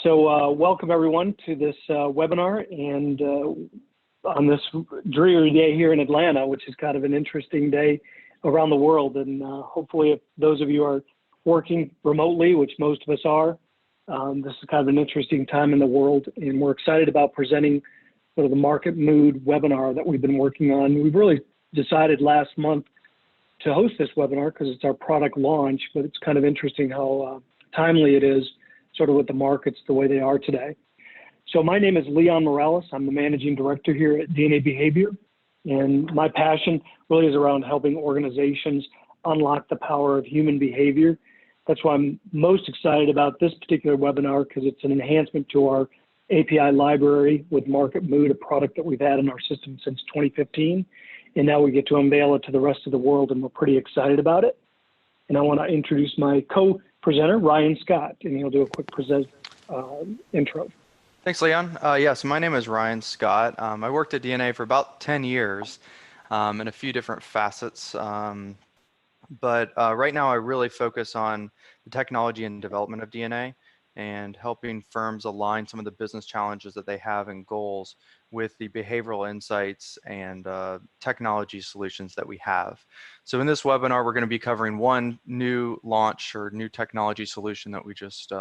So welcome everyone to this webinar, and on this dreary day here in Atlanta, which is kind of an interesting day around the world. And hopefully if those of you are working remotely, which most of us are, this is kind of an interesting time in the world, and we're excited about presenting sort of the Market Mood webinar that we've been working on. We've really decided last month to host this webinar because it's our product launch, but it's kind of interesting how timely it is sort of with the markets the way they are today. So my name is Leon Morales. I'm the managing director here at DNA Behavior, and my passion really is around helping organizations unlock the power of human behavior. That's why I'm most excited about this particular webinar, because it's an enhancement to our API library with Market Mood, a product that we've had in our system since 2015. And now we get to unveil it to the rest of the world, and we're pretty excited about it. And I want to introduce my co-presenter, Ryan Scott, and he'll do a quick intro. Thanks, Leon. So my name is Ryan Scott. I worked at DNA for about 10 years in a few different facets. But right now I really focus on the technology and development of DNA and helping firms align some of the business challenges that they have and goals with the behavioral insights and technology solutions that we have. So in this webinar, we're going to be covering one new launch or new technology solution that we just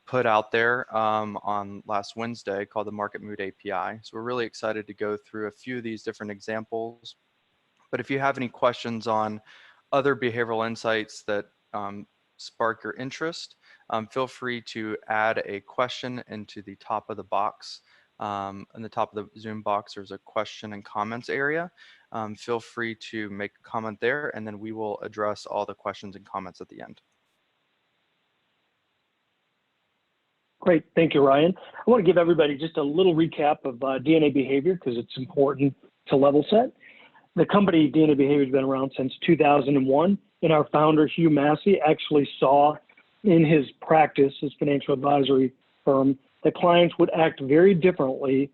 put out there on last Wednesday called the Market Mood API. So we're really excited to go through a few of these different examples. But if you have any questions on other behavioral insights that spark your interest, feel free to add a question into the top of the box. In the top of the Zoom box, there's a question and comments area. Feel free to make a comment there, and then we will address all the questions and comments at the end. Great, thank you, Ryan. I want to give everybody just a little recap of DNA Behavior, because it's important to level set. The company DNA Behavior has been around since 2001, and our founder, Hugh Massey, actually saw in his practice, his financial advisory firm, that clients would act very differently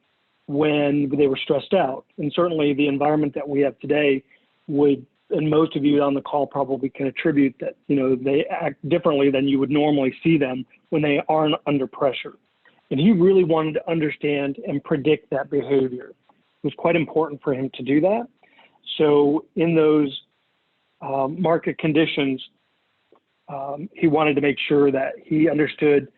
when they were stressed out. And certainly the environment that we have today would, and most of you on the call probably can attribute that, they act differently than you would normally see them when they aren't under pressure. And he really wanted to understand and predict that behavior. It was quite important for him to do that. So in those market conditions, he wanted to make sure that he understood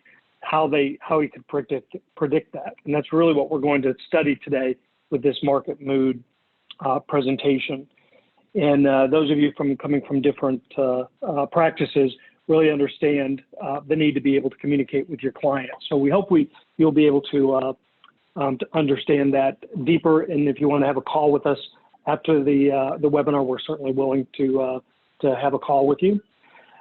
how he could predict that. And that's really what we're going to study today with this Market Mood presentation. And those of you coming from different practices really understand the need to be able to communicate with your clients. So we hope you'll be able to understand that deeper. And if you want to have a call with us after the webinar, we're certainly willing to have a call with you.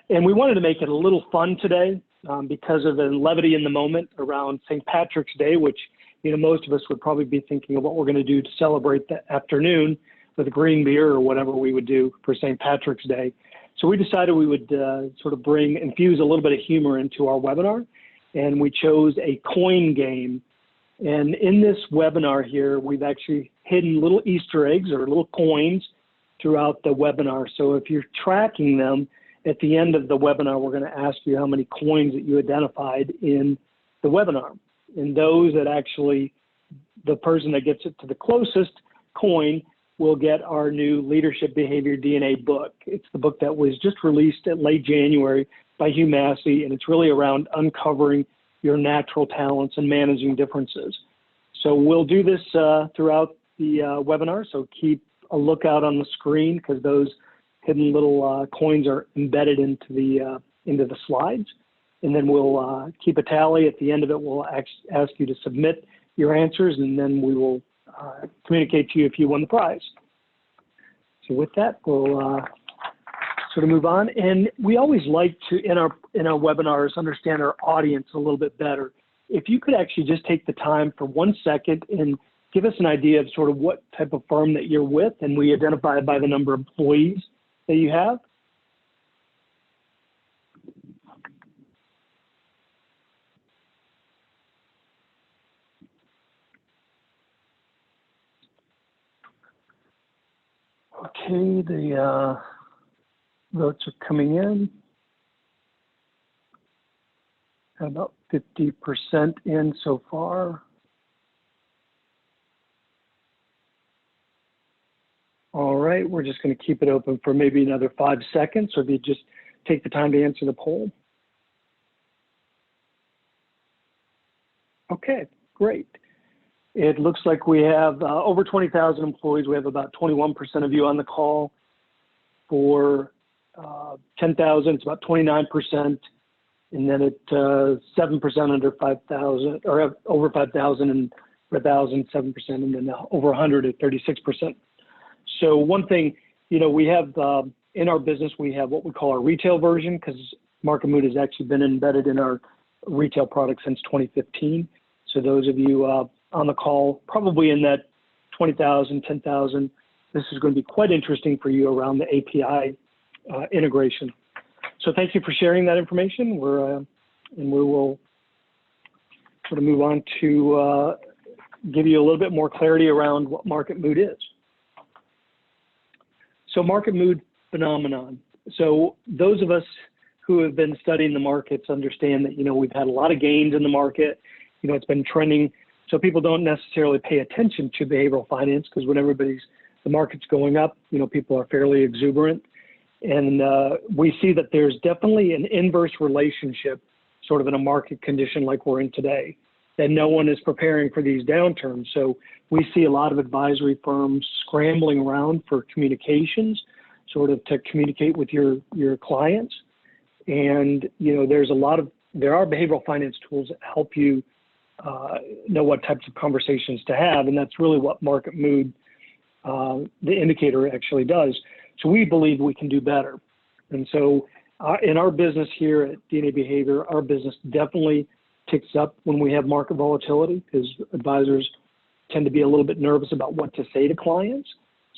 And we wanted to make it a little fun today because of the levity in the moment around St. Patrick's Day, which most of us would probably be thinking of what we're going to do to celebrate the afternoon with a green beer or whatever we would do for St. Patrick's Day. So we decided we would sort of infuse a little bit of humor into our webinar, and we chose a coin game. And in this webinar here, we've actually hidden little Easter eggs or little coins throughout the webinar. So if you're tracking them, at the end of the webinar, we're going to ask you how many coins that you identified in the webinar. And those that actually, the person that gets it to the closest coin will get our new Leadership Behavior DNA book. It's the book that was just released in late January by Hugh Massey, and it's really around uncovering your natural talents and managing differences. So we'll do this throughout the webinar, so keep a lookout on the screen, because those hidden little coins are embedded into the slides. And then we'll keep a tally. At the end of it, we'll ask you to submit your answers, and then we will communicate to you if you won the prize. So with that, we'll sort of move on. And we always like to, in our webinars, understand our audience a little bit better. If you could actually just take the time for 1 second and give us an idea of sort of what type of firm that you're with, and we identify it by the number of employees that you have. Okay, the votes are coming in. About 50% in so far. All right, we're just going to keep it open for maybe another 5 seconds, so if you just take the time to answer the poll. Okay, great. It looks like we have over 20,000 employees. We have about 21% of you on the call. For 10,000, it's about 29%. And then at 7% under 5,000, or over 5,000 and 1,000, 7%, and then over 100 at 36%. So one thing, you know, we have in our business, we have what we call our retail version, because Market Mood has actually been embedded in our retail product since 2015. So those of you on the call, probably in that 20,000, 10,000, this is going to be quite interesting for you around the API integration. So thank you for sharing that information. And we will sort of move on to give you a little bit more clarity around what Market Mood is. So Market Mood phenomenon. So those of us who have been studying the markets understand that, you know, we've had a lot of gains in the market. You know, it's been trending. So people don't necessarily pay attention to behavioral finance, because when the market's going up, you know, people are fairly exuberant. And we see that there's definitely an inverse relationship sort of in a market condition like we're in today, that no one is preparing for these downturns. So we see a lot of advisory firms scrambling around for communications, sort of to communicate with your clients. And, you know, there are behavioral finance tools that help you know what types of conversations to have. And that's really what Market Mood, the indicator, actually does. So we believe we can do better. And so in our business here at DNA Behavior, our business definitely ticks up when we have market volatility, because advisors tend to be a little bit nervous about what to say to clients.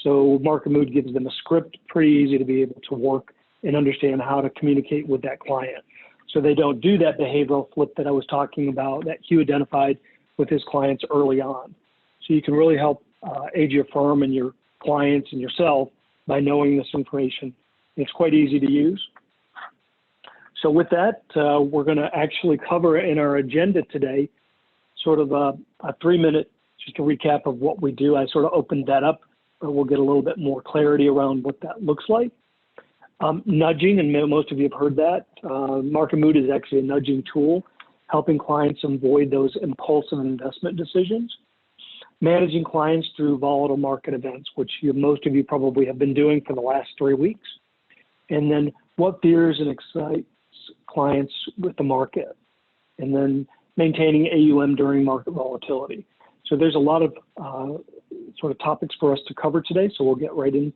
So Market Mood gives them a script, pretty easy to be able to work and understand how to communicate with that client. So they don't do that behavioral flip that I was talking about that Hugh identified with his clients early on. So you can really help aid your firm and your clients and yourself by knowing this information. It's quite easy to use. So with that, we're going to actually cover in our agenda today sort of a 3-minute, just a recap of what we do. I sort of opened that up, but we'll get a little bit more clarity around what that looks like. Nudging, and most of you have heard that. Market Mood is actually a nudging tool, helping clients avoid those impulsive investment decisions. Managing clients through volatile market events, which most of you probably have been doing for the last 3 weeks. And then what fears and excites clients with the market. And then maintaining AUM during market volatility. So there's a lot of sort of topics for us to cover today. So we'll get right into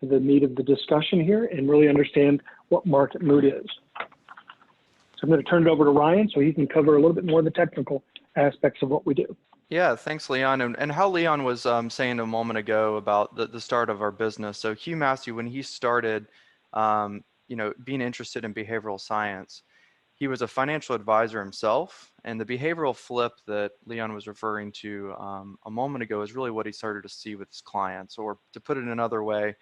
the meat of the discussion here and really understand what Market Mood is. So I'm going to turn it over to Ryan so he can cover a little bit more of the technical aspects of what we do. Yeah, thanks, Leon. And how Leon was saying a moment ago about the start of our business. So Hugh Massey, when he started, you know, being interested in behavioral science, he was a financial advisor himself. And the behavioral flip that Leon was referring to a moment ago is really what he started to see with his clients. Or to put it another way,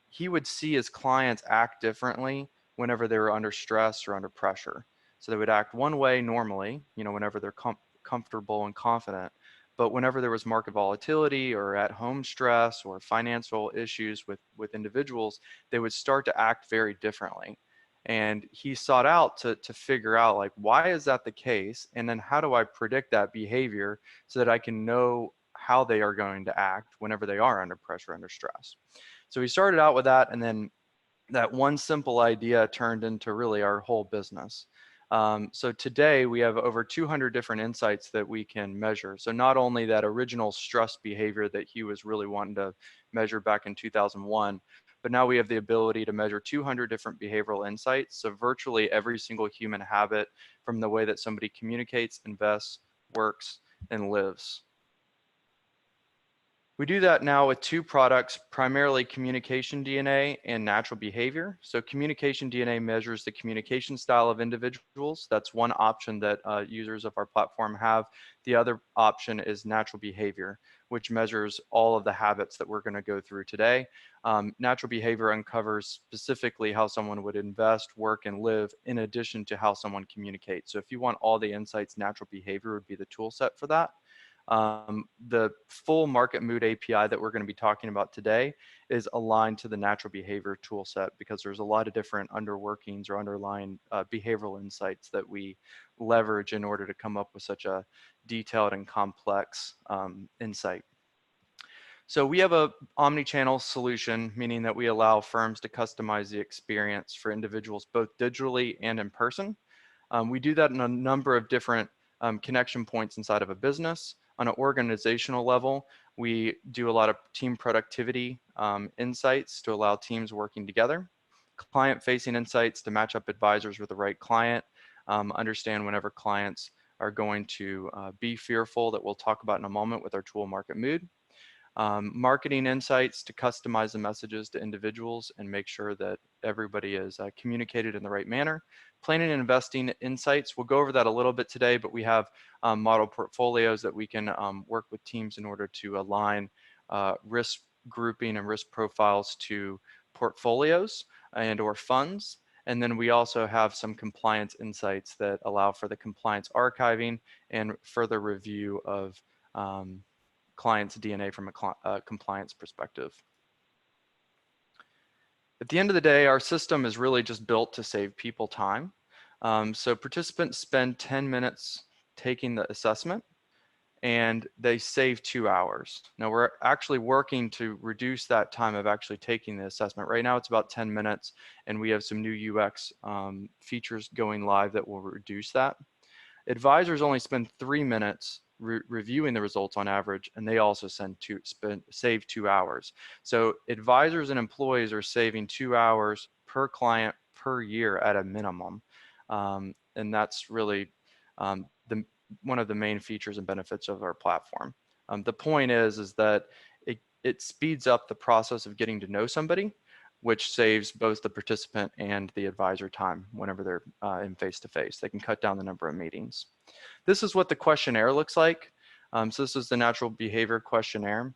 he would see his clients act differently whenever they were under stress or under pressure. So they would act one way normally, you know, whenever they're comfortable and confident. But whenever there was market volatility or at home stress or financial issues with individuals, they would start to act very differently. And he sought out to figure out, like, why is that the case? And then how do I predict that behavior so that I can know how they are going to act whenever they are under pressure, under stress? So he started out with that, and then that one simple idea turned into really our whole business. So today we have over 200 different insights that we can measure. So not only that original stress behavior that he was really wanting to measure back in 2001, but now we have the ability to measure 200 different behavioral insights. So virtually every single human habit, from the way that somebody communicates, invests, works, and lives. We do that now with two products, primarily communication DNA and natural behavior. So communication DNA measures the communication style of individuals. That's one option that users of our platform have. The other option is natural behavior, which measures all of the habits that we're going to go through today. Natural behavior uncovers specifically how someone would invest, work, and live in addition to how someone communicates. So if you want all the insights, natural behavior would be the tool set for that. The full market mood API that we're going to be talking about today is aligned to the natural behavior tool set because there's a lot of different underworkings or underlying behavioral insights that we leverage in order to come up with such a detailed and complex insight. So we have a omni-channel solution, meaning that we allow firms to customize the experience for individuals both digitally and in person. We do that in a number of different connection points inside of a business. On an organizational level, we do a lot of team productivity insights to allow teams working together. Client-facing insights to match up advisors with the right client, understand whenever clients are going to be fearful, that we'll talk about in a moment with our tool Market Mood. Marketing insights to customize the messages to individuals and make sure that everybody is communicated in the right manner. Planning and investing insights, we'll go over that a little bit today, but we have model portfolios that we can work with teams in order to align risk grouping and risk profiles to portfolios and or funds. And then we also have some compliance insights that allow for the compliance archiving and further review of client's DNA from a compliance perspective. At the end of the day, our system is really just built to save people time. So participants spend 10 minutes taking the assessment and they save 2 hours. Now we're actually working to reduce that time of actually taking the assessment. Right now it's about 10 minutes and we have some new UX features going live that will reduce that. Advisors only spend 3 minutes reviewing the results on average, and they also save 2 hours. So advisors and employees are saving 2 hours per client per year at a minimum. And that's really one of the main features and benefits of our platform. The point is that it speeds up the process of getting to know somebody, which saves both the participant and the advisor time whenever they're in face-to-face. They can cut down the number of meetings. This is what the questionnaire looks like. So this is the natural behavior questionnaire.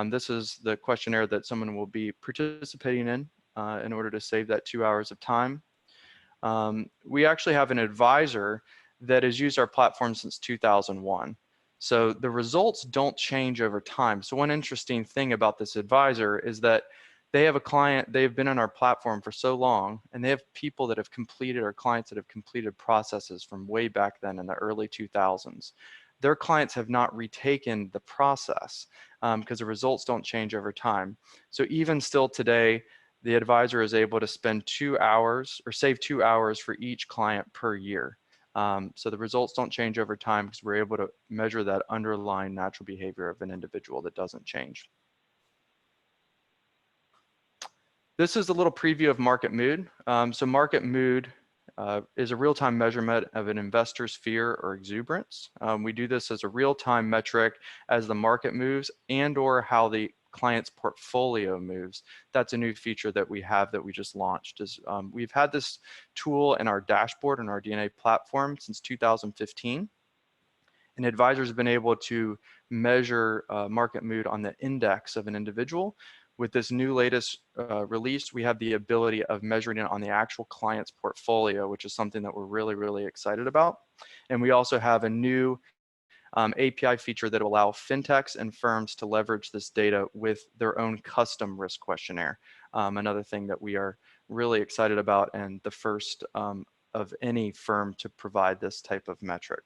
This is the questionnaire that someone will be participating in order to save that 2 hours of time. We actually have an advisor that has used our platform since 2001. So the results don't change over time. So one interesting thing about this advisor is that they have a client, they've been on our platform for so long, and they have people that have completed, or clients that have completed processes from way back then in the early 2000s. Their clients have not retaken the process because the results don't change over time. So even still today, the advisor is able to spend 2 hours or save 2 hours for each client per year. So the results don't change over time because we're able to measure that underlying natural behavior of an individual that doesn't change. This is a little preview of Market Mood. So Market Mood is a real-time measurement of an investor's fear or exuberance. We do this as a real-time metric as the market moves and or how the client's portfolio moves. That's a new feature that we have that we just launched. We've had this tool in our dashboard in our DNA platform since 2015. And advisors have been able to measure market mood on the index of an individual. With this new latest release, we have the ability of measuring it on the actual client's portfolio, which is something that we're really, really excited about. And we also have a new API feature that will allow fintechs and firms to leverage this data with their own custom risk questionnaire. Another thing that we are really excited about, and the first of any firm to provide this type of metric.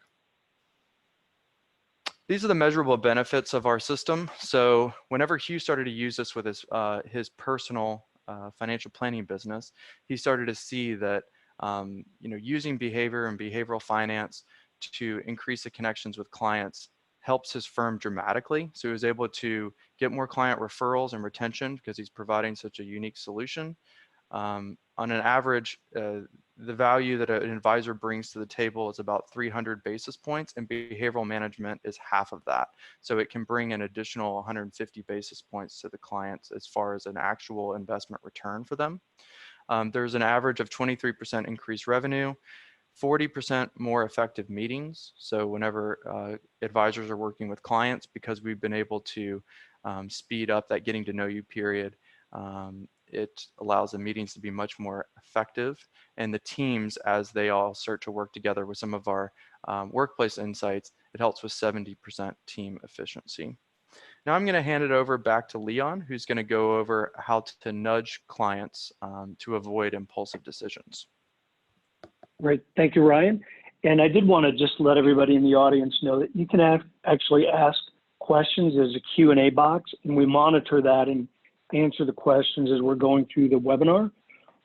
These are the measurable benefits of our system. So whenever Hugh started to use this with his personal financial planning business, he started to see that using behavior and behavioral finance to increase the connections with clients helps his firm dramatically. So he was able to get more client referrals and retention because he's providing such a unique solution. On an average, the value that an advisor brings to the table is about 300 basis points, and behavioral management is half of that. So it can bring an additional 150 basis points to the clients as far as an actual investment return for them. There's an average of 23% increased revenue, 40% more effective meetings. So whenever advisors are working with clients, because we've been able to speed up that getting to know you period, it allows the meetings to be much more effective, and the teams, as they all start to work together with some of our workplace insights, it helps with 70% team efficiency. Now I'm going to hand it over back to Leon, who's going to go over how to nudge clients to avoid impulsive decisions. Great, thank you, Ryan. And I did want to just let everybody in the audience know that you can actually ask questions. There's a Q&A box, and we monitor that and answer the questions as we're going through the webinar.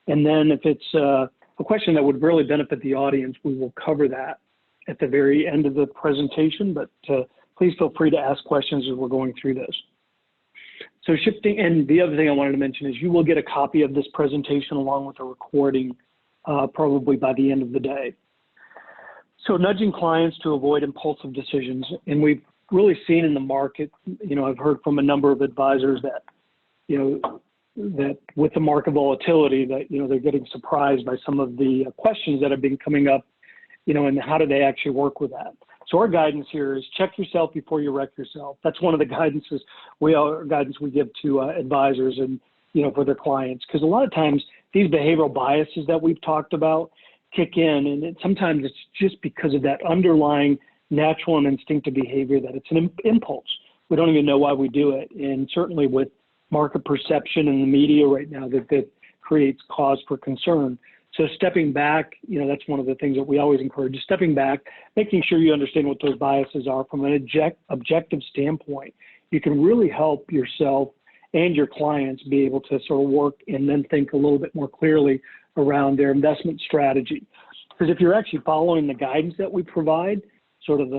And then if it's a question that would really benefit the audience, we will cover that at the very end of the presentation, but please feel free to ask questions as we're going through this. So shifting, and the other thing I wanted to mention is you will get a copy of this presentation along with a recording probably by the end of the day. So nudging clients to avoid impulsive decisions, and we've really seen in the market, I've heard from a number of advisors that that with the market volatility that, they're getting surprised by some of the questions that have been coming up, and how do they actually work with that? So our guidance here is check yourself before you wreck yourself. That's one of the guidance we give to advisors and, for their clients, because a lot of times these behavioral biases that we've talked about kick in, and sometimes it's just because of that underlying natural and instinctive behavior that it's an impulse. We don't even know why we do it, and certainly with market perception in the media right now that creates cause for concern. So stepping back, that's one of the things that we always encourage, stepping back, making sure you understand what those biases are from an objective standpoint. You can really help yourself and your clients be able to sort of work and then think a little bit more clearly around their investment strategy. Because if you're actually following the guidance that we provide, sort of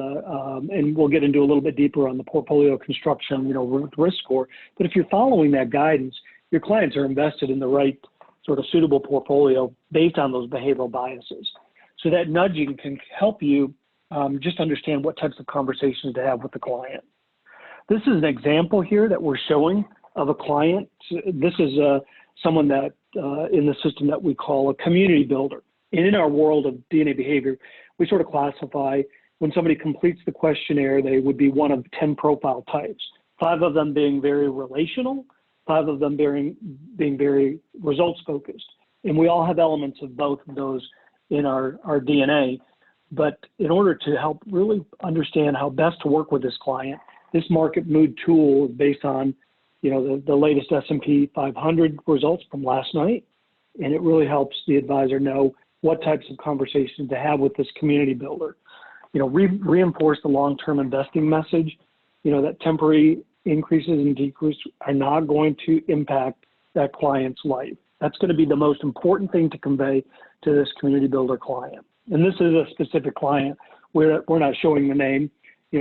and we'll get into a little bit deeper on the portfolio construction, risk score. But if you're following that guidance, your clients are invested in the right sort of suitable portfolio based on those behavioral biases. So that nudging can help you just understand what types of conversations to have with the client. This is an example here that we're showing of a client. This is someone that in the system that we call a community builder. And in our world of DNA behavior, we sort of classify when somebody completes the questionnaire, they would be one of 10 profile types, 5 of them being very relational, 5 of them being very results focused. And we all have elements of both of those in our DNA. But in order to help really understand how best to work with this client, this market mood tool is based on the latest S&P 500 results from last night. And it really helps the advisor know what types of conversations to have with this community builder. Reinforce the long-term investing message, that temporary increases and decreases are not going to impact that client's life. That's going to be the most important thing to convey to this community builder client. And this is a specific client. We're not showing the name,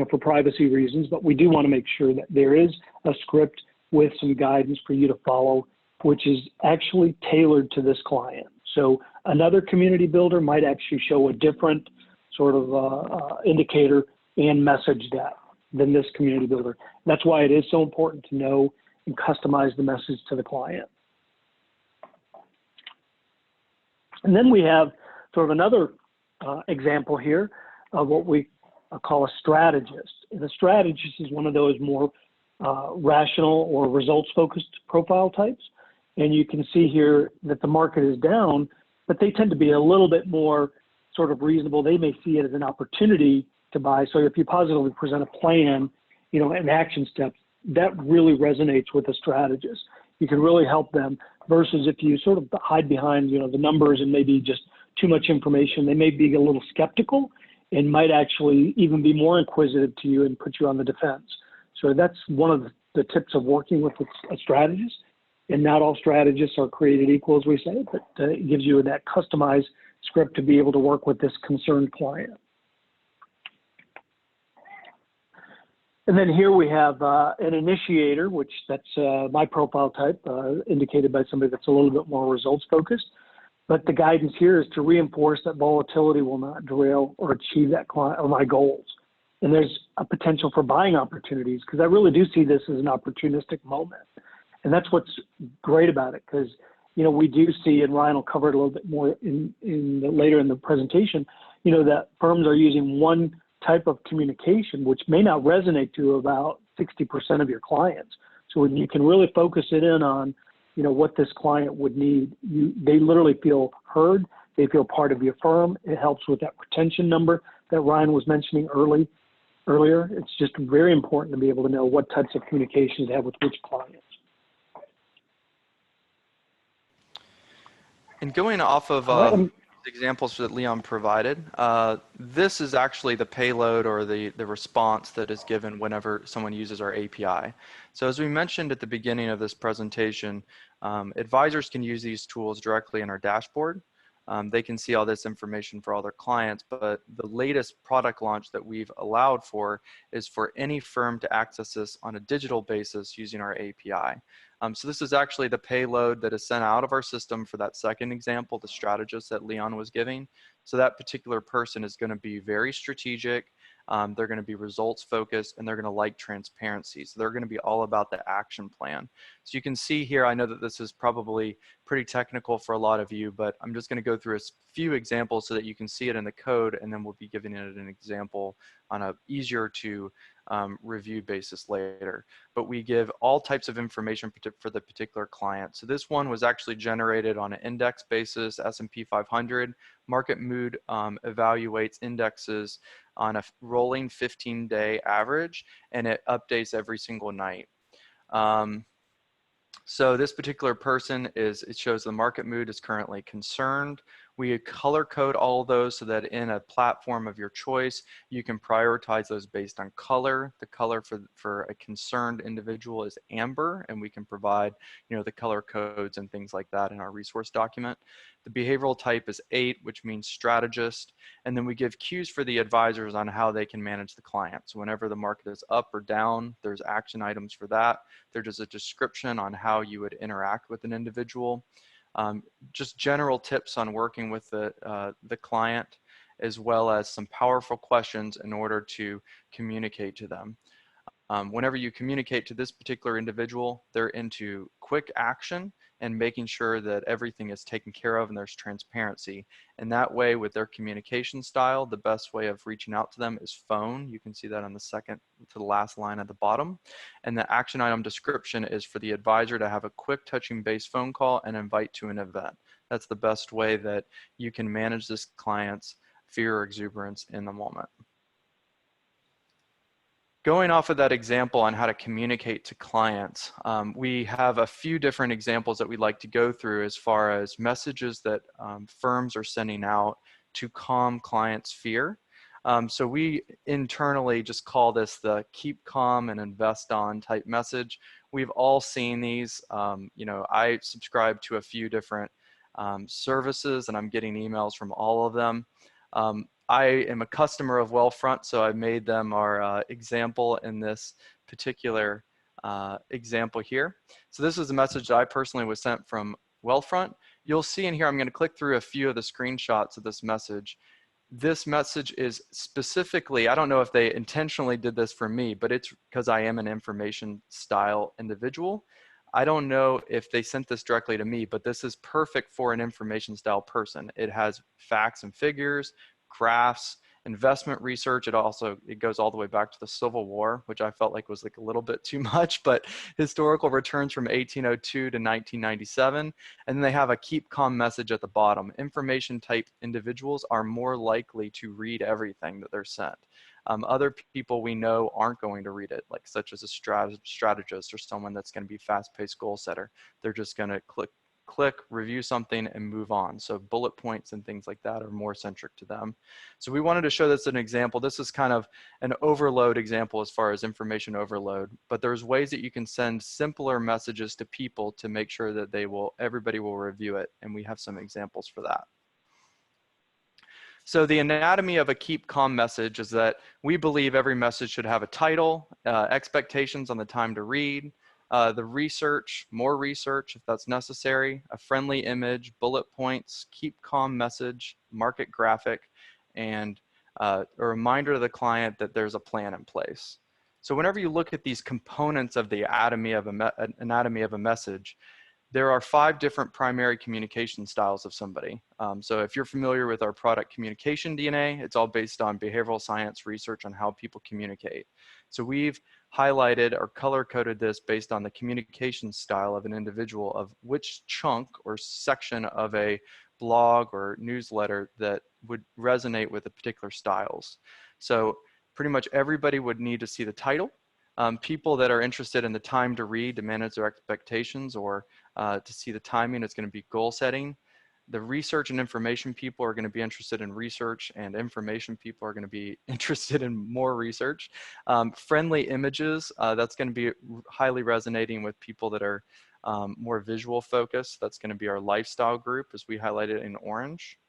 for privacy reasons, but we do want to make sure that there is a script with some guidance for you to follow, which is actually tailored to this client. So another community builder might actually show a different sort of indicator and message that than this community builder. That's why it is so important to know and customize the message to the client. And then we have sort of another example here of what we call a strategist. And a strategist is one of those more rational or results-focused profile types. And you can see here that the market is down, but they tend to be a little bit more sort of reasonable. They may see it as an opportunity to buy. So if you positively present a plan, and action steps, that really resonates with a strategist. You can really help them versus if you sort of hide behind, the numbers and maybe just too much information, they may be a little skeptical and might actually even be more inquisitive to you and put you on the defense. So that's one of the tips of working with a strategist. And not all strategists are created equal, as we say, but it gives you that customized script to be able to work with this concerned client. And then here we have an initiator, which that's my profile type, indicated by somebody that's a little bit more results focused. But the guidance here is to reinforce that volatility will not derail or achieve that client or my goals. And there's a potential for buying opportunities, because I really do see this as an opportunistic moment. And that's what's great about it, because we do see, and Ryan will cover it a little bit more later in the presentation, that firms are using one type of communication, which may not resonate to about 60% of your clients. So when you can really focus it in on, what this client would need, they literally feel heard, they feel part of your firm. It helps with that retention number that Ryan was mentioning earlier. It's just very important to be able to know what types of communications to have with which clients. And going off of examples that Leon provided, this is actually the payload or the response that is given whenever someone uses our API. So as we mentioned at the beginning of this presentation, advisors can use these tools directly in our dashboard. They can see all this information for all their clients, but the latest product launch that we've allowed for is for any firm to access this on a digital basis using our API. So this is actually the payload that is sent out of our system for that second example, the strategist that Leon was giving. So that particular person is going to be very strategic. They're going to be results focused, and they're going to like transparency. So they're going to be all about the action plan. So you can see here, I know that this is probably pretty technical for a lot of you, but I'm just going to go through a few examples so that you can see it in the code, and then we'll be giving it an example on a easier to review basis later. But we give all types of information for the particular client. So this one was actually generated on an index basis, S&P 500. Market Mood evaluates indexes on a rolling 15-day average, and it updates every single night. So this particular person it shows the market mood is currently concerned. We color code all of those so that in a platform of your choice, you can prioritize those based on color. The color for a concerned individual is amber, and we can provide, the color codes and things like that in our resource document. The behavioral type is 8, which means strategist. And then we give cues for the advisors on how they can manage the client. So whenever the market is up or down, there's action items for that. There's a description on how you would interact with an individual. Just general tips on working with the client, as well as some powerful questions in order to communicate to them. Whenever you communicate to this particular individual, they're into quick action and making sure that everything is taken care of and there's transparency. And that way, with their communication style, the best way of reaching out to them is phone. You can see that on the second to the last line at the bottom. And the action item description is for the advisor to have a quick touching base phone call and invite to an event. That's the best way that you can manage this client's fear or exuberance in the moment. Going off of that example on how to communicate to clients, we have a few different examples that we'd like to go through as far as messages that firms are sending out to calm clients' fear. So we internally just call this the keep calm and invest on type message. We've all seen these. I subscribe to a few different services, and I'm getting emails from all of them. I am a customer of Wealthfront, so I made them our example in this particular example here. So this is a message that I personally was sent from Wealthfront. You'll see in here, I'm going to click through a few of the screenshots of this message. This message is specifically, I don't know if they intentionally did this for me, but it's because I am an information style individual. I don't know if they sent this directly to me, but this is perfect for an information style person. It has facts and figures, graphs, investment research. It goes all the way back to the Civil War, which I felt like was like a little bit too much, but historical returns from 1802 to 1997. And then they have a keep calm message at the bottom. Information type individuals are more likely to read everything that they're sent. Other people we know aren't going to read it, like such as a strategist or someone that's going to be fast-paced goal setter. They're just going to click, review something, and move on. So bullet points and things like that are more centric to them. So we wanted to show this as an example. This is kind of an overload example as far as information overload, but there's ways that you can send simpler messages to people to make sure that everybody will review it. And we have some examples for that. So the anatomy of a keep calm message is that we believe every message should have a title, expectations on the time to read, the research, more research if that's necessary, a friendly image, bullet points, keep calm message, market graphic, and a reminder to the client that there's a plan in place. So whenever you look at these components of the anatomy of a message, there are 5 different primary communication styles of somebody. So if you're familiar with our product communication DNA, it's all based on behavioral science research on how people communicate. So we've highlighted or color-coded this based on the communication style of an individual, of which chunk or section of a blog or newsletter that would resonate with the particular styles. So pretty much everybody would need to see the title. People that are interested in the time to read, to manage their expectations, or to see the timing, is going to be goal setting. The research and information people are going to be interested in research, and information people are going to be interested in more research. Friendly images, that's going to be highly resonating with people that are more visual focused. That's going to be our lifestyle group, as we highlighted in orange.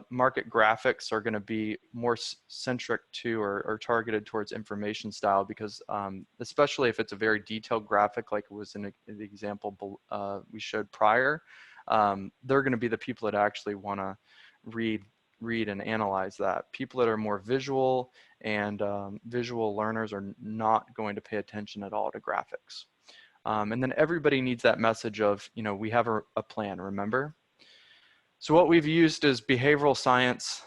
Market graphics are going to be more centric to or targeted towards information style, because especially if it's a very detailed graphic like it was in the example we showed prior, they're going to be the people that actually want to read and analyze that. People that are more visual and visual learners are not going to pay attention at all to graphics. And then everybody needs that message of, we have a plan, remember? So what we've used is behavioral science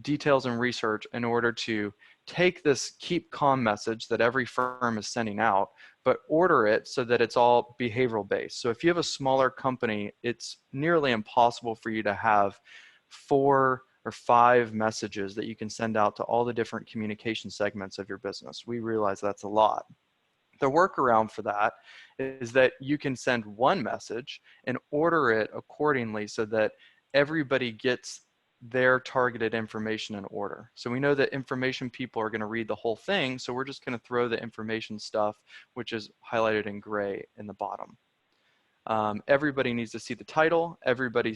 details and research in order to take this keep calm message that every firm is sending out, but order it so that it's all behavioral based. So if you have a smaller company, it's nearly impossible for you to have 4 or 5 messages that you can send out to all the different communication segments of your business. We realize that's a lot. The workaround for that is that you can send one message and order it accordingly so that everybody gets their targeted information in order. So we know that information people are going to read the whole thing, so we're just going to throw the information stuff, which is highlighted in gray, in the bottom. Everybody needs to see the title. Everybody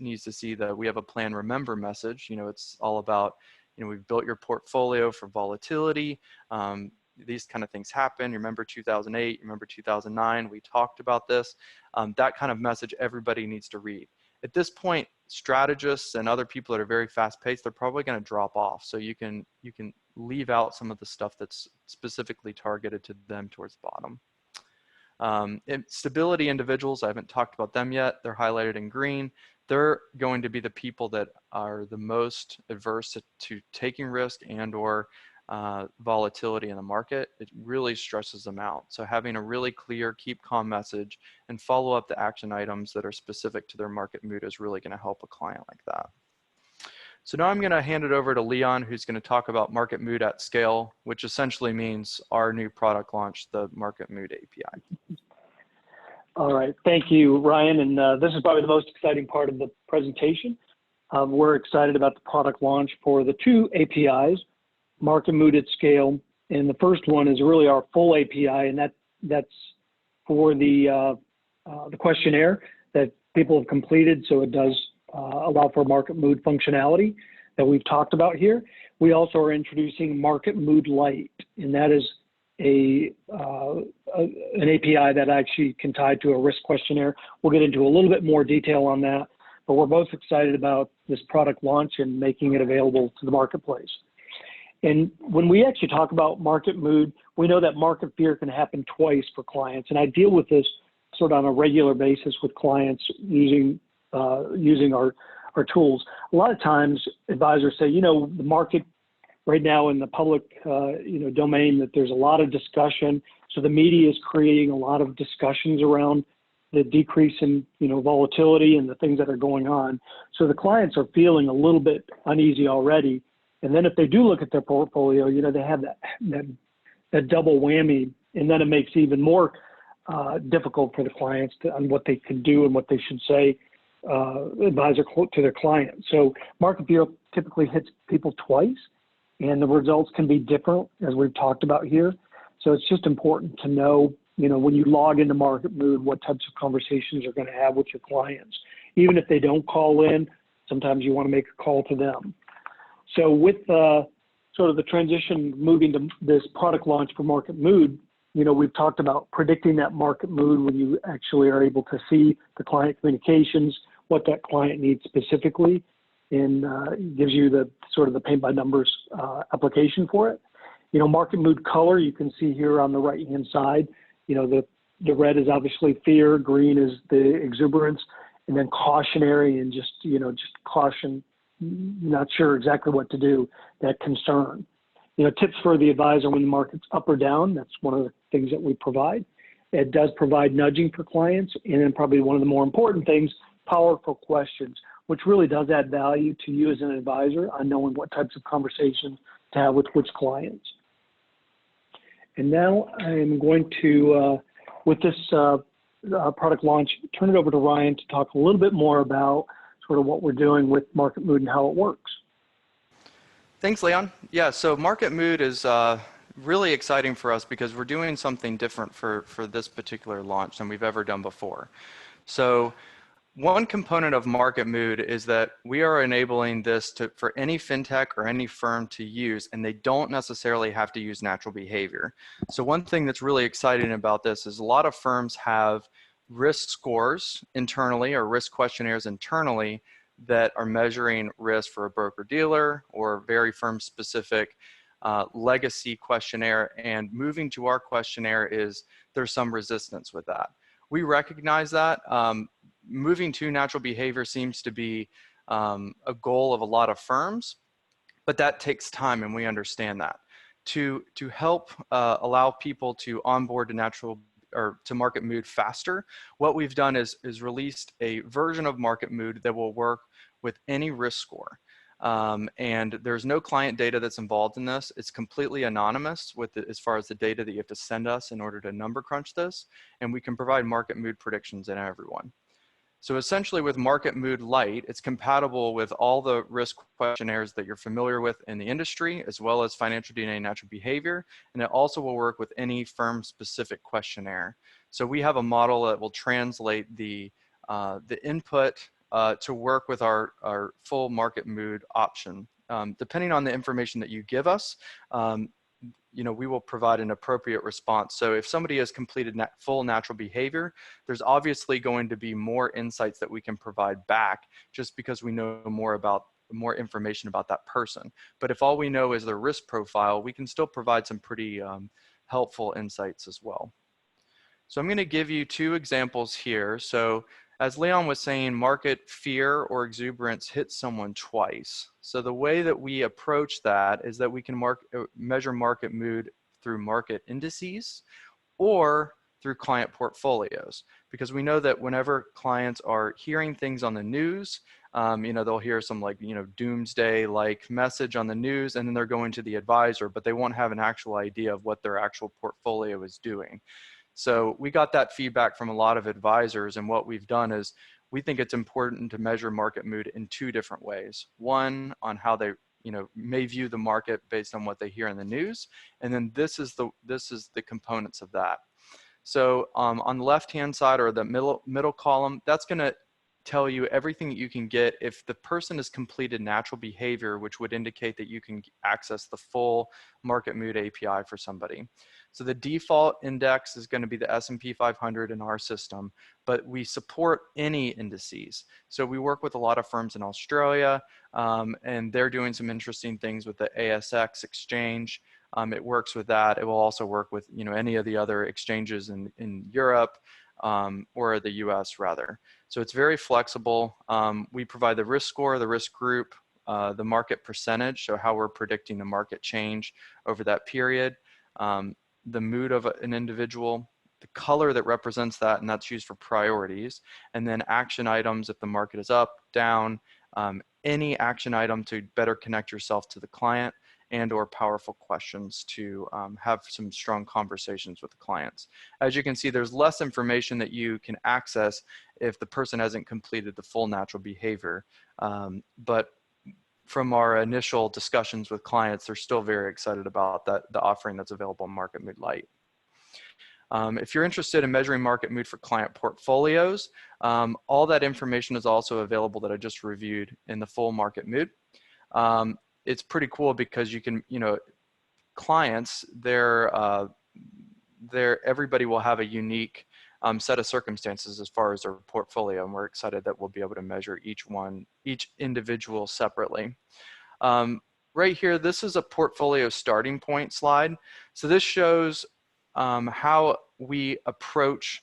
needs to see that we have a plan, remember message. It's all about, we've built your portfolio for volatility. These kind of things happen. You remember 2008, you remember 2009, we talked about this. That kind of message everybody needs to read. At this point, strategists and other people that are very fast paced, they're probably going to drop off. So you can leave out some of the stuff that's specifically targeted to them towards the bottom. Stability individuals, I haven't talked about them yet. They're highlighted in green. They're going to be the people that are the most adverse to taking risk and or volatility in the market. It really stresses them out. So having a really clear keep calm message and follow up the action items that are specific to their market mood is really going to help a client like that. So now I'm going to hand it over to Leon, who's going to talk about market mood at scale, which essentially means our new product launch, the Market Mood API. All right, thank you, Ryan. And this is probably the most exciting part of the presentation. We're excited about the product launch for the 2 APIs, Market Mood at Scale, and the first one is really our full API, and that's for the questionnaire that people have completed, so it does allow for market mood functionality that we've talked about here. We also are introducing Market Mood Lite, and that is an API that actually can tie to a risk questionnaire. We'll get into a little bit more detail on that, but we're both excited about this product launch and making it available to the marketplace. And when we actually talk about market mood, we know that market fear can happen twice for clients. And I deal with this sort of on a regular basis with clients using our tools. A lot of times advisors say, the market right now in the public domain, that there's a lot of discussion. So the media is creating a lot of discussions around the decrease in volatility and the things that are going on. So the clients are feeling a little bit uneasy already. And then if they do look at their portfolio, they have that double whammy, and then it makes it even more difficult for the clients on what they can do and what they should say, advisor to their client. So market fear typically hits people twice, and the results can be different, as we've talked about here. So it's just important to know, when you log into Market Mood, what types of conversations you're going to have with your clients. Even if they don't call in, Sometimes you want to make a call to them. So with sort of the transition moving to this product launch for Market Mood, you know, we've talked about predicting that market mood when you actually are able to see the client communications, what that client needs specifically, and gives you the sort of the paint by numbers application for it. You know, market mood color, you can see here on the right-hand side, you know, the red is obviously fear, green is the exuberance, and then cautionary and just, you know, just caution, not sure exactly what to do, that concern. You know, tips for the advisor when the market's up or down, that's one of the things that we provide. It does provide nudging for clients, and then probably one of the more important things, powerful questions, which really does add value to you as an advisor on knowing what types of conversations to have with which clients. And now I'm going to, with this product launch, turn it over to Ryan to talk a little bit more about sort of what we're doing with Market Mood and how it works. Thanks, Leon. Yeah, so Market Mood is really exciting for us because we're doing something different for this particular launch than we've ever done before. So one component of Market Mood is that we are enabling this for any fintech or any firm to use, and they don't necessarily have to use natural behavior. So one thing that's really exciting about this is a lot of firms have risk scores internally or risk questionnaires internally that are measuring risk for a broker-dealer or very firm-specific legacy questionnaire, and moving to our questionnaire there's some resistance with that. We recognize that. Moving to natural behavior seems to be a goal of a lot of firms, but that takes time, and we understand that. To help allow people to onboard to Market Mood faster, what we've done is released a version of Market Mood that will work with any risk score. And there's no client data that's involved in this. It's completely anonymous as far as the data that you have to send us in order to number crunch this, and we can provide Market Mood predictions in everyone. So essentially with Market Mood Lite, it's compatible with all the risk questionnaires that you're familiar with in the industry, as well as financial DNA and natural behavior. And it also will work with any firm-specific questionnaire. So we have a model that will translate the input to work with our full Market Mood option. Depending on the information that you give us, you know, we will provide an appropriate response. So if somebody has completed full natural behavior, there's obviously going to be more insights that we can provide back just because we know more information about that person. But if all we know is their risk profile, we can still provide some pretty helpful insights as well. So I'm going to give you two examples here. So as Leon was saying, market fear or exuberance hits someone twice. So the way that we approach that is that we can measure market mood through market indices or through client portfolios, because we know that whenever clients are hearing things on the news, you know, they'll hear some doomsday-like message on the news, and then they're going to the advisor, but they won't have an actual idea of what their actual portfolio is doing. So we got that feedback from a lot of advisors, and what we've done is we think it's important to measure market mood in two different ways. One, on how they may view the market based on what they hear in the news, and then this is the components of that. So on the left-hand side, or the middle column, that's going to tell you everything that you can get if the person has completed natural behavior, which would indicate that you can access the full Market Mood API for somebody. So the default index is going to be the S&P 500 in our system, but we support any indices. So we work with a lot of firms in Australia, and they're doing some interesting things with the ASX exchange. It works with that. It will also work with any of the other exchanges in Europe, or the US rather. So it's very flexible. We provide the risk score, the risk group, the market percentage, so how we're predicting the market change over that period, the mood of an individual, the color that represents that, and that's used for priorities, and then action items if the market is up, down, any action item to better connect yourself to the client, and or powerful questions to have some strong conversations with the clients. As you can see, there's less information that you can access if the person hasn't completed the full natural behavior. But from our initial discussions with clients, they're still very excited about the offering that's available in Market Mood Lite. If you're interested in measuring market mood for client portfolios, all that information is also available that I just reviewed in the full market mood. It's pretty cool because you can, clients, everybody will have a unique set of circumstances as far as their portfolio, and we're excited that we'll be able to measure each individual separately. Right here, this is a portfolio starting point slide. So this shows how we approach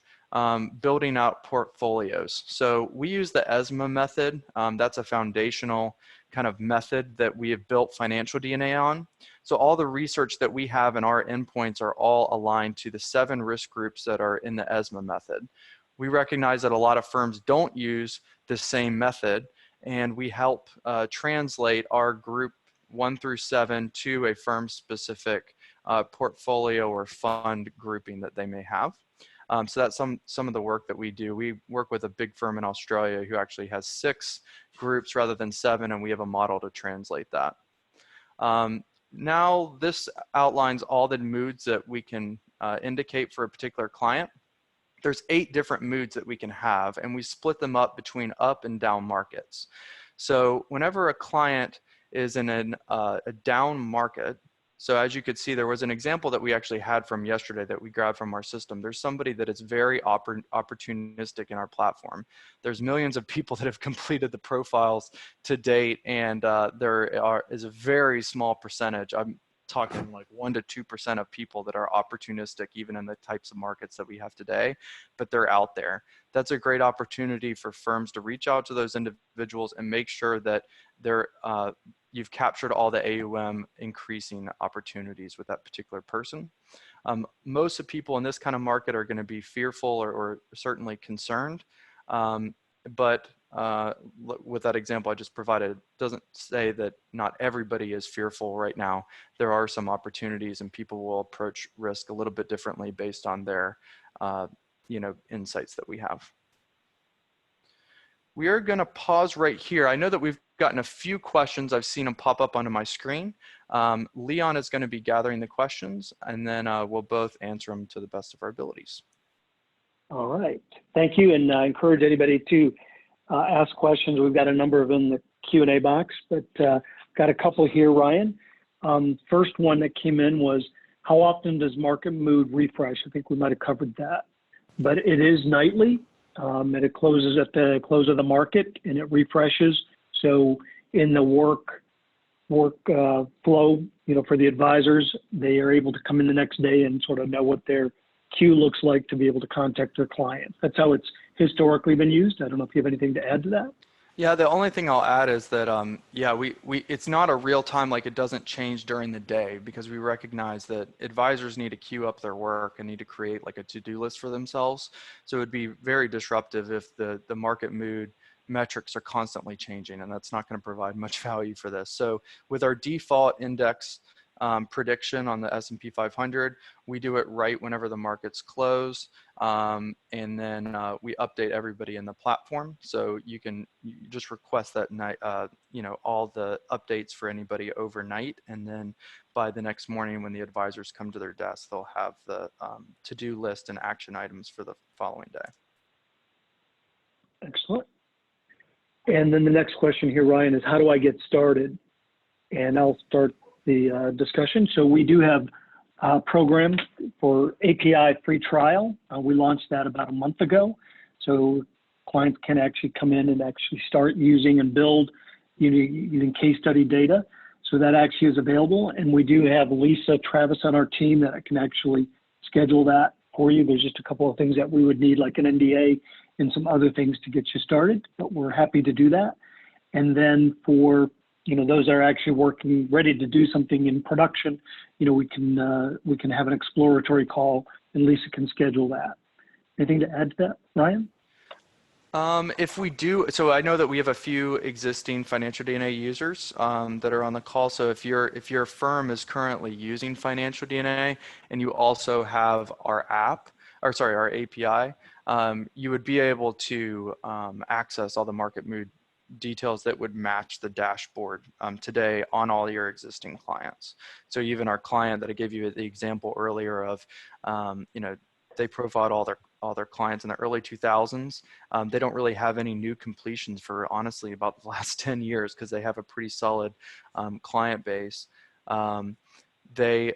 building out portfolios. So we use the ESMA method. That's a foundational kind of method that we have built financial DNA on. So all the research that we have in our endpoints are all aligned to the 7 risk groups that are in the ESMA method. We recognize that a lot of firms don't use the same method, and we help translate our group 1 through 7 to a firm-specific portfolio or fund grouping that they may have. So that's some of the work that we do. We work with a big firm in Australia who actually has 6 groups rather than 7, and we have a model to translate that. Now this outlines all the moods that we can indicate for a particular client. There's 8 different moods that we can have, and we split them up between up and down markets. So whenever a client is in a down market, so as you could see, there was an example that we actually had from yesterday that we grabbed from our system. There's somebody that is very opportunistic in our platform. There's millions of people that have completed the profiles to date, and there is a very small percentage. I'm talking like 1 to 2% of people that are opportunistic even in the types of markets that we have today, but they're out there. That's a great opportunity for firms to reach out to those individuals and make sure that they're you've captured all the AUM increasing opportunities with that particular person. Most of people in this kind of market are going to be fearful or certainly concerned, but with that example I just provided, it doesn't say that not everybody is fearful right now. There are some opportunities, and people will approach risk a little bit differently based on their insights that we have. We are going to pause right here. I know that we've gotten a few questions. I've seen them pop up onto my screen. Leon is going to be gathering the questions, and then we'll both answer them to the best of our abilities. All right. Thank you, and I encourage anybody to ask questions. We've got a number of them in the Q&A box, but got a couple here, Ryan. First one that came in was, how often does market mood refresh? I think we might have covered that, but it is nightly. And it closes at the close of the market, and it refreshes. So in the work flow, for the advisors, they are able to come in the next day and sort of know what their queue looks like to be able to contact their clients. That's how it's historically been used. I don't know if you have anything to add to that. Yeah, the only thing I'll add is that, it's not a real time, like it doesn't change during the day, because we recognize that advisors need to queue up their work and need to create like a to-do list for themselves. So it would be very disruptive if the market mood metrics are constantly changing, and that's not going to provide much value for this. So with our default index prediction on the S&P 500, we do it right whenever the markets close, and then we update everybody in the platform. So you just request that night, all the updates for anybody overnight, and then by the next morning when the advisors come to their desk, they'll have the to-do list and action items for the following day. Excellent. And then the next question here, Ryan, is how do I get started? And I'll start the discussion. So we do have a program for API free trial. We launched that about a month ago. So clients can actually come in and actually start using and build using case study data. So that actually is available. And we do have Lisa Travis on our team that can actually schedule that for you. There's just a couple of things that we would need, like an NDA and some other things to get you started, but we're happy to do that. And then for those that are actually working, ready to do something in production, we can have an exploratory call, and Lisa can schedule that. Anything to add to that, Ryan? If we do, so I know that we have a few existing Financial DNA users that are on the call. So if your firm is currently using Financial DNA and you also have our API, you would be able to access all the market mood details that would match the dashboard today on all your existing clients. So even our client that I gave you the example earlier of, they profiled all their clients in the early 2000s. They don't really have any new completions for honestly about the last 10 years because they have a pretty solid client base. They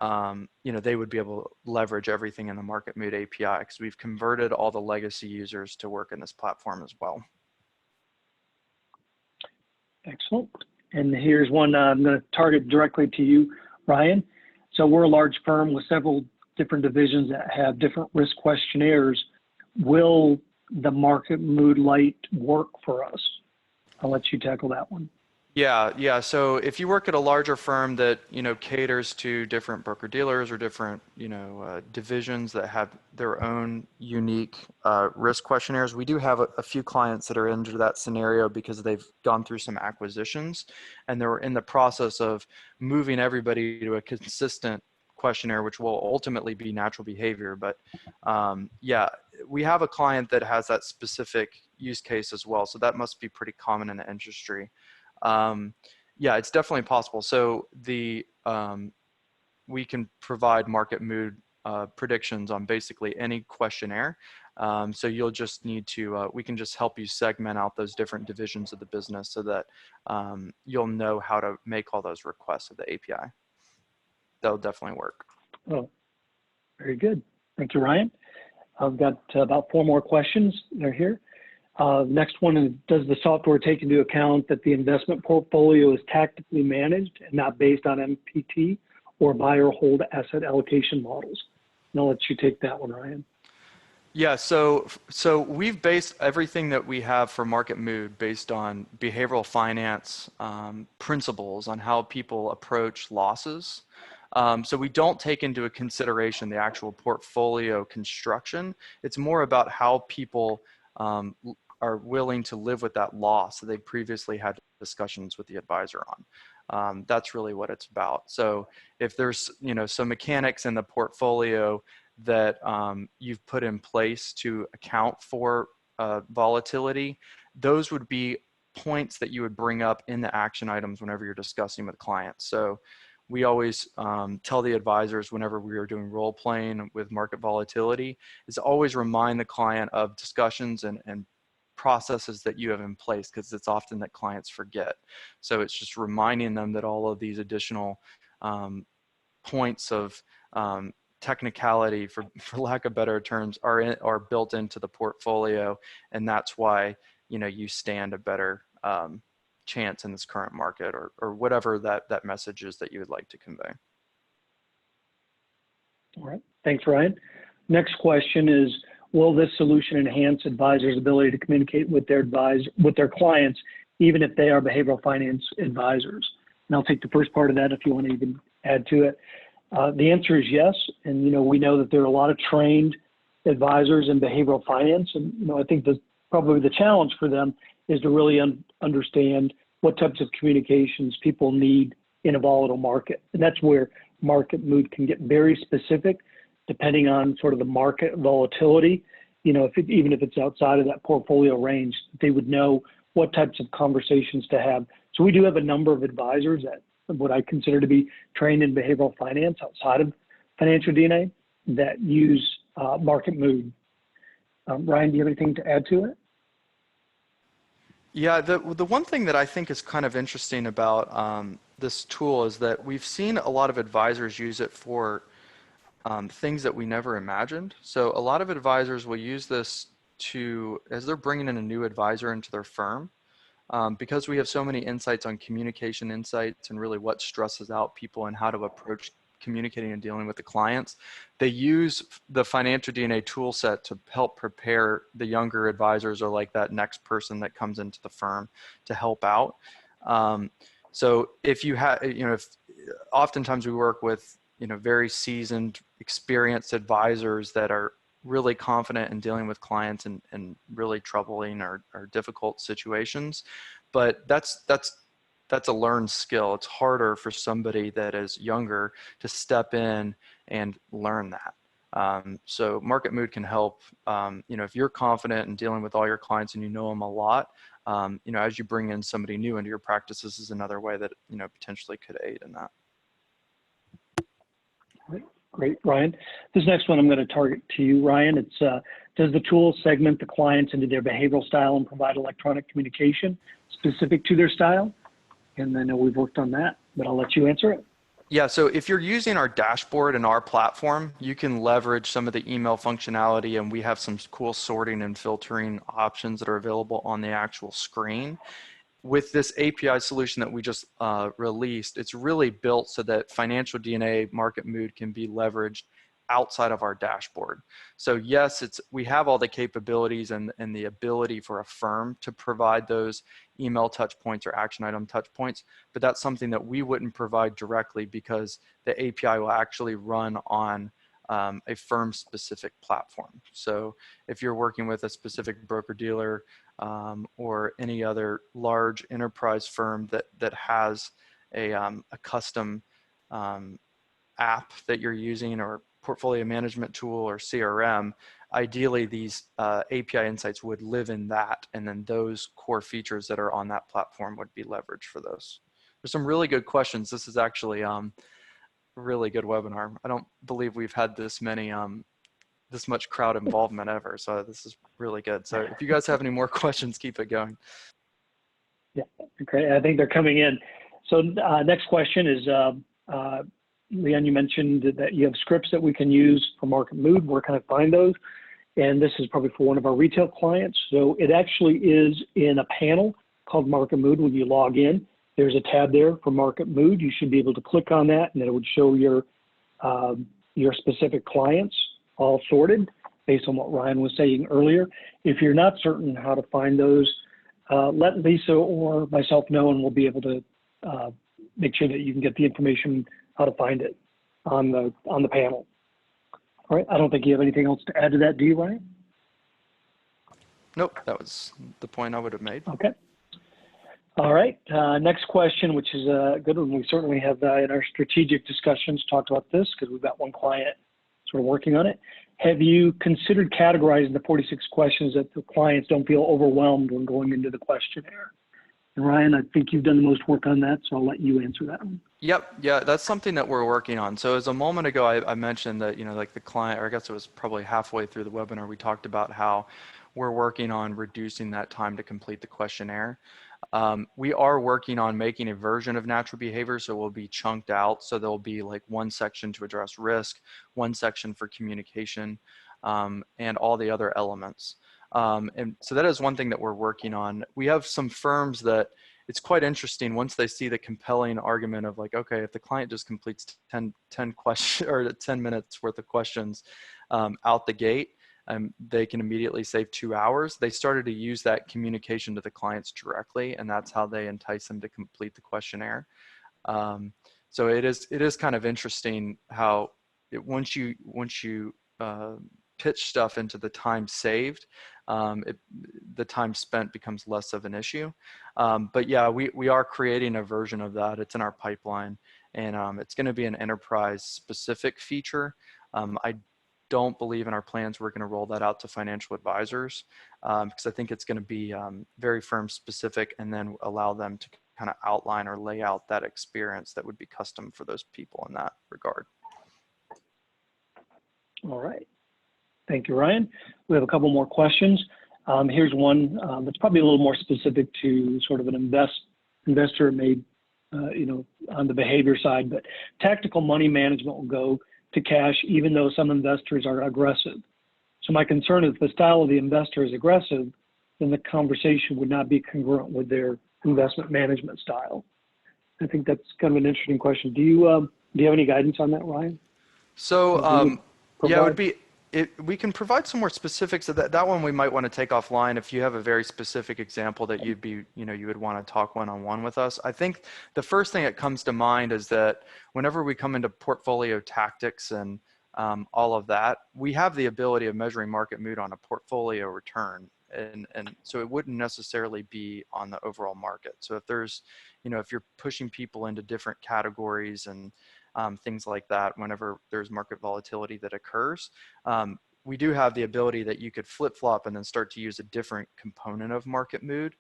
they would be able to leverage everything in the Market Mood API because we've converted all the legacy users to work in this platform as well. Excellent. And here's one I'm going to target directly to you, Ryan. So we're a large firm with several different divisions that have different risk questionnaires. Will the Market Mood Lite work for us? I'll let you tackle that one. Yeah. So if you work at a larger firm that caters to different broker dealers or different divisions that have their own unique risk questionnaires, we do have a few clients that are into that scenario because they've gone through some acquisitions and they're in the process of moving everybody to a consistent questionnaire, which will ultimately be natural behavior. But yeah, we have a client that has that specific use case as well, so that must be pretty common in the industry. Yeah, it's definitely possible. So we can provide market mood predictions on basically any questionnaire. So you'll just need to, we can just help you segment out those different divisions of the business so that you'll know how to make all those requests of the API. That'll definitely work. Oh, very good. Thank you, Ryan. I've got about 4 more questions. They're here. Next one is, does the software take into account that the investment portfolio is tactically managed and not based on MPT or buy or hold asset allocation models? And I'll let you take that one, Ryan. Yeah, so we've based everything that we have for Market Mood based on behavioral finance principles on how people approach losses. So we don't take into consideration the actual portfolio construction. It's more about how people are willing to live with that loss that they previously had discussions with the advisor on. That's really what it's about. So if there's some mechanics in the portfolio that you've put in place to account for volatility, those would be points that you would bring up in the action items whenever you're discussing with clients. So we always tell the advisors whenever we are doing role playing with market volatility is always remind the client of discussions and processes that you have in place, because it's often that clients forget. So it's just reminding them that all of these additional points of technicality, for lack of better terms, are built into the portfolio, and that's why you stand a better chance in this current market, or whatever that message is that you would like to convey. All right, thanks, Ryan. Next question is, will this solution enhance advisors' ability to communicate with their clients, even if they are behavioral finance advisors? And I'll take the first part of that if you want to even add to it. The answer is yes, and we know that there are a lot of trained advisors in behavioral finance, and I think that probably the challenge for them is to really understand what types of communications people need in a volatile market, and that's where Market Mood can get very specific, depending on sort of the market volatility. Even if it's outside of that portfolio range, they would know what types of conversations to have. So we do have a number of advisors that what I consider to be trained in behavioral finance outside of financial DNA that use Market Mood. Ryan, do you have anything to add to it? Yeah, the one thing that I think is kind of interesting about this tool is that we've seen a lot of advisors use it for things that we never imagined. So a lot of advisors will use this as they're bringing in a new advisor into their firm, because we have so many insights on communication insights and really what stresses out people and how to approach communicating and dealing with the clients. They use the Financial DNA tool set to help prepare the younger advisors, or like that next person that comes into the firm to help out. So if you have, if oftentimes we work with very seasoned, experienced advisors that are really confident in dealing with clients in really troubling or difficult situations, but that's a learned skill. It's harder for somebody that is younger to step in and learn that. So Market Mood can help. If you're confident in dealing with all your clients and you know them a lot, as you bring in somebody new into your practice, this is another way that potentially could aid in that. Great, Ryan. This next one I'm going to target to you, Ryan. It's does the tool segment the clients into their behavioral style and provide electronic communication specific to their style? And I know we've worked on that, but I'll let you answer it. Yeah, so if you're using our dashboard and our platform, you can leverage some of the email functionality, and we have some cool sorting and filtering options that are available on the actual screen. With this API solution that we just released, it's really built so that financial DNA market mood can be leveraged outside of our dashboard. So yes, we have all the capabilities and the ability for a firm to provide those email touch points or action item touch points, but that's something that we wouldn't provide directly because the API will actually run on a firm specific platform. So if you're working with a specific broker dealer or any other large enterprise firm that has a custom app that you're using or portfolio management tool or CRM, ideally these API insights would live in that, and then those core features that are on that platform would be leveraged for those. There's some really good questions. This is actually really good webinar. I don't believe we've had this much crowd involvement ever, so this is really good. So if you guys have any more questions, keep it going. Yeah, okay, I think they're coming in. So next question is, Leon, you mentioned that you have scripts that we can use for market mood. Where can I find those? And this is probably for one of our retail clients. So it actually is in a panel called Market Mood. When you log in, there's a tab there for Market Mood. You should be able to click on that, and then it would show your specific clients all sorted based on what Ryan was saying earlier. If you're not certain how to find those, let Lisa or myself know, and we'll be able to make sure that you can get the information how to find it on the panel. All right, I don't think you have anything else to add to that, do you, Ryan? Nope, that was the point I would have made. Okay. All right, next question, which is a good one. We certainly have in our strategic discussions talked about this because we've got one client sort of working on it. Have you considered categorizing the 46 questions that the clients don't feel overwhelmed when going into the questionnaire? And Ryan, I think you've done the most work on that, so I'll let you answer that one. Yep, yeah, that's something that we're working on. So as a moment ago, I mentioned that, like the client, or I guess it was probably halfway through the webinar, we talked about how we're working on reducing that time to complete the questionnaire. We are working on making a version of natural behavior, so it will be chunked out. So there'll be like one section to address risk, one section for communication, and all the other elements. And so that is one thing that we're working on. We have some firms that it's quite interesting once they see the compelling argument of like, okay, if the client just completes 10 questions or 10 minutes worth of questions out the gate, they can immediately save 2 hours. They started to use that communication to the clients directly, and that's how they entice them to complete the questionnaire. So it is kind of interesting how once you pitch stuff into the time saved, the time spent becomes less of an issue. But yeah, we are creating a version of that. It's in our pipeline, and it's going to be an enterprise specific feature. I don't believe in our plans we're going to roll that out to financial advisors because I think it's going to be very firm specific, and then allow them to kind of outline or lay out that experience that would be custom for those people in that regard. All right. Thank you, Ryan. We have a couple more questions. Here's one that's probably a little more specific to sort of an investor made, on the behavior side, but tactical money management will go to cash even though some investors are aggressive. So my concern is if the style of the investor is aggressive, then the conversation would not be congruent with their investment management style. I think that's kind of an interesting question. Do you have any guidance on that, Ryan? So yeah, it would be. We can provide some more specifics. That one we might want to take offline if you have a very specific example that you would want to talk one-on-one with us. I think the first thing that comes to mind is that whenever we come into portfolio tactics and all of that, we have the ability of measuring market mood on a portfolio return. And so it wouldn't necessarily be on the overall market. So if there's, if you're pushing people into different categories and things like that, whenever there's market volatility that occurs, we do have the ability that you could flip-flop and then start to use a different component of market mood.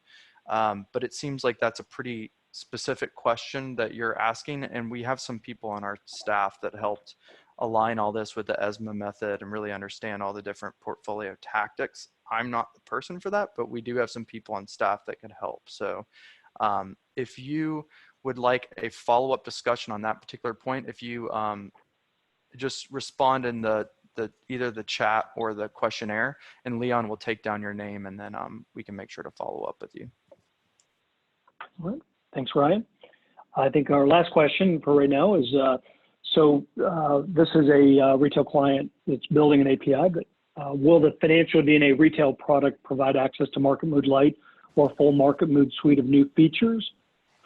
But it seems like that's a pretty specific question that you're asking, and we have some people on our staff that helped align all this with the ESMA method and really understand all the different portfolio tactics. I'm not the person for that, but we do have some people on staff that can help. So if you would like a follow-up discussion on that particular point, if you just respond in either the chat or the questionnaire, and Leon will take down your name, and then we can make sure to follow up with you. All right. Thanks, Ryan. I think our last question for right now is, this is a retail client that's building an API, but will the financial DNA retail product provide access to Market Mood Lite or full Market Mood suite of new features?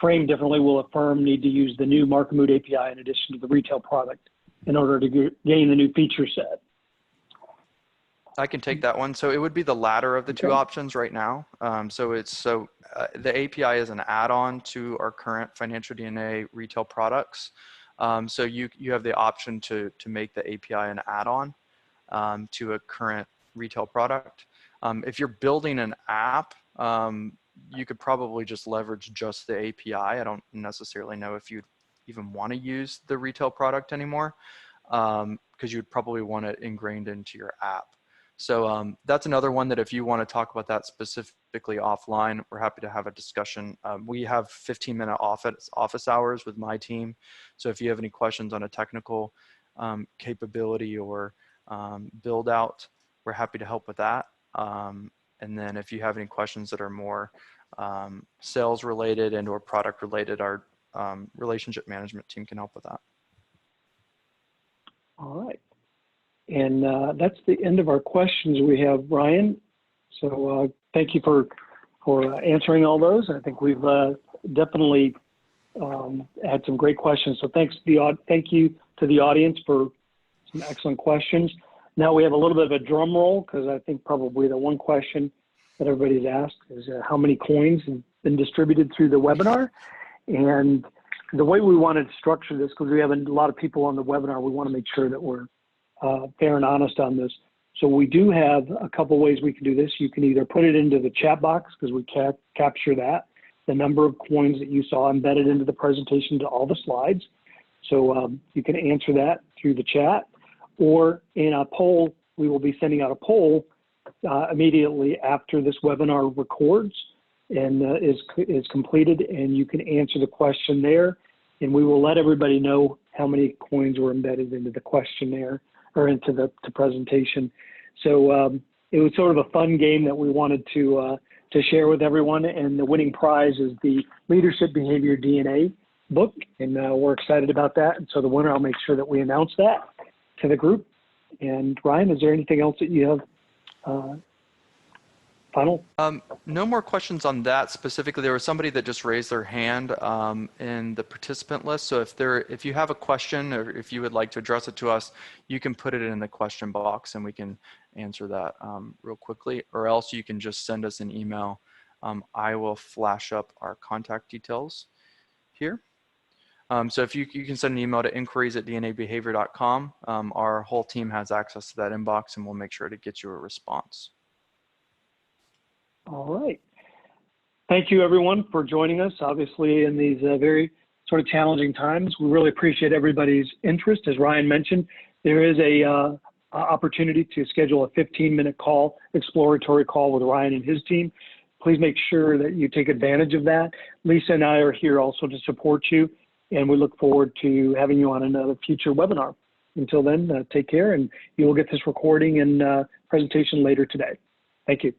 Framed differently, will a firm need to use the new Market Mood API in addition to the retail product in order to gain the new feature set? I can take that one. So it would be the latter of the two options right now. The API is an add-on to our current Financial DNA retail products. So you have the option to make the API an add-on to a current retail product. If you're building an app, you could probably just leverage just the API. I don't necessarily know if you'd even want to use the retail product anymore, because you'd probably want it ingrained into your app. So that's another one that if you want to talk about that specifically offline, we're happy to have a discussion. We have 15-minute office hours with my team. So if you have any questions on a technical capability or build out, we're happy to help with that. And then if you have any questions that are more sales related and or product related, our relationship management team can help with that. All right. And that's the end of our questions we have, Ryan. So thank you for answering all those. I think we've definitely had some great questions. So thank you to the audience for some excellent questions. Now we have a little bit of a drum roll, because I think probably the one question that everybody's asked is how many coins have been distributed through the webinar. And the way we wanted to structure this, because we have a lot of people on the webinar, we want to make sure that we're fair and honest on this. So we do have a couple ways we can do this. You can either put it into the chat box, because we capture that, the number of coins that you saw embedded into the presentation to all the slides. So you can answer that through the chat, or in a poll. We will be sending out a poll immediately after this webinar records and is completed, and you can answer the question there, and we will let everybody know how many coins were embedded into the questionnaire or into the presentation. So it was sort of a fun game that we wanted to share with everyone, and the winning prize is the Leadership Behavior DNA book, and we're excited about that. And so the winner, I'll make sure that we announce that to the group. And Ryan, is there anything else that you have final? No more questions on that specifically. There was somebody that just raised their hand in the participant list. So if you have a question, or if you would like to address it to us, you can put it in the question box and we can answer that real quickly, or else you can just send us an email. I will flash up our contact details here. So if you can send an email to inquiries@dnabehavior.com, our whole team has access to that inbox, and we'll make sure to get you a response. All right. Thank you, everyone, for joining us. Obviously, in these very sort of challenging times, we really appreciate everybody's interest. As Ryan mentioned, there is a opportunity to schedule a 15-minute call, exploratory call with Ryan and his team. Please make sure that you take advantage of that. Lisa and I are here also to support you, and we look forward to having you on another future webinar. Until then, take care, and you will get this recording and presentation later today. Thank you.